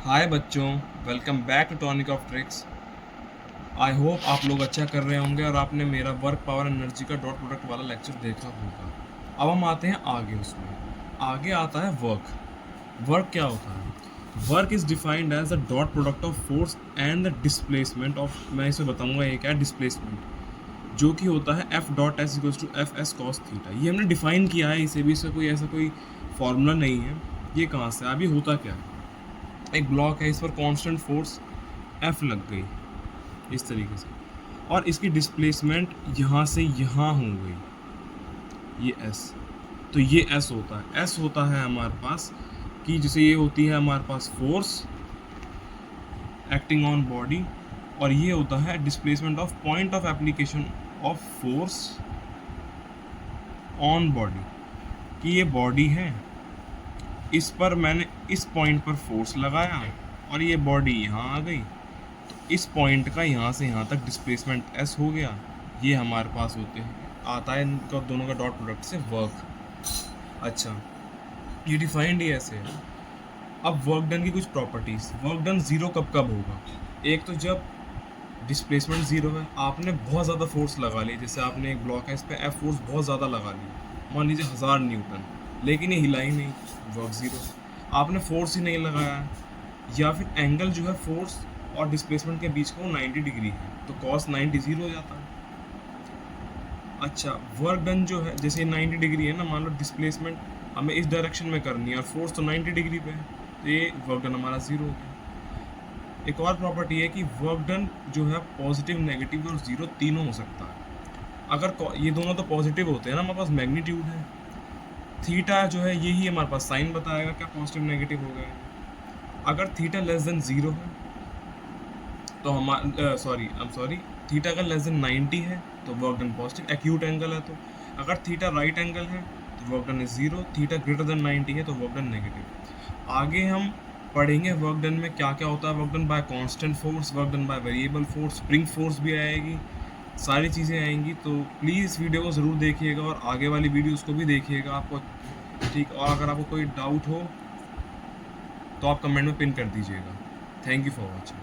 हाय बच्चों, welcome back to tonic of tricks. I hope आप लोग अच्छा कर रहे होंगे और आपने मेरा वर्क पावर एनर्जी का डॉट प्रोडक्ट वाला लेक्चर देखा होगा। अब हम आते हैं आगे। उसमें आगे आता है वर्क। वर्क क्या होता है? Work is defined as the dot product of force and the displacement of, मैं इसे बताऊंगा ये क्या है, डिस्प्लेसमेंट, जो कि होता है F dot S equals to F S cos theta. ये हमने डिफाइन किया है, इसे भी इसका कोई ऐसा कोई फॉर्मूला नहीं है। ये कहाँ से अभी होता क्या है? एक ब्लॉक है, इस पर कांस्टेंट फोर्स एफ लग गई इस तरीके से, और इसकी डिस्प्लेसमेंट यहाँ से यहाँ हो गई, ये एस। तो ये एस होता है। एस होता है हमारे पास कि जैसे ये होती है हमारे पास फोर्स एक्टिंग ऑन बॉडी, और ये होता है displacement of point of application of force on body. कि ये बॉडी है, इस पर मैंने इस पॉइंट पर फोर्स लगाया और ये बॉडी यहाँ आ गई, तो इस पॉइंट का यहाँ से यहाँ तक डिस्प्लेसमेंट एस हो गया। ये हमारे पास होते हैं, आता है इनका दोनों का डॉट प्रोडक्ट से वर्क। अच्छा, ये डिफाइंड ही ऐसे है। अब वर्क डन की कुछ प्रॉपर्टीज। वर्क डन जीरो कब कब होगा? एक तो जब डिस्प्लेसमेंट जीरो है, आपने बहुत ज़्यादा फोर्स लगा ली, जैसे आपने एक ब्लॉक है, इस पर एफ फोर्स बहुत ज़्यादा लगा ली, मान लीजिए 1000 न्यूटन, लेकिन ये हिला ही नहीं, वर्क ज़ीरो। आपने फोर्स ही नहीं लगाया, या फिर एंगल जो है फोर्स और डिस्प्लेसमेंट के बीच का वो 90 डिग्री है, तो कॉस 90 जीरो हो जाता है। अच्छा, वर्क डन जो है, जैसे 90 डिग्री है ना, मान लो डिस्प्लेसमेंट हमें इस डायरेक्शन में करनी है और फोर्स तो 90 डिग्री पे है, तो ये वर्क डन हमारा ज़ीरो हो गया। एक और प्रॉपर्टी है कि वर्क डन जो है पॉजिटिव, नेगेटिव और ज़ीरो तीनों हो सकता है। अगर ये दोनों तो पॉजिटिव होते हैं ना, हमारे पास मैग्नीट्यूड है, थीटा जो है यही हमारे पास साइन बताएगा क्या पॉजिटिव नेगेटिव हो गया। अगर थीटा लेस देन जीरो है तो सॉरी थीटा अगर लेस देन 90 है तो work done positive, acute angle है तो। अगर थीटा राइट एंगल है तो work done is zero, theta greater than 90 है तो वर्क डन नेगेटिव। आगे हम पढ़ेंगे वर्क डन में क्या क्या होता है। Work done by constant force, work done by variable force, spring force भी आएगी, सारी चीज़ें आएंगी। तो प्लीज़ इस वीडियो को ज़रूर देखिएगा और आगे वाली वीडियोस को भी देखिएगा आपको, ठीक। और अगर आपको कोई डाउट हो तो आप कमेंट में पिन कर दीजिएगा। Thank you for watching.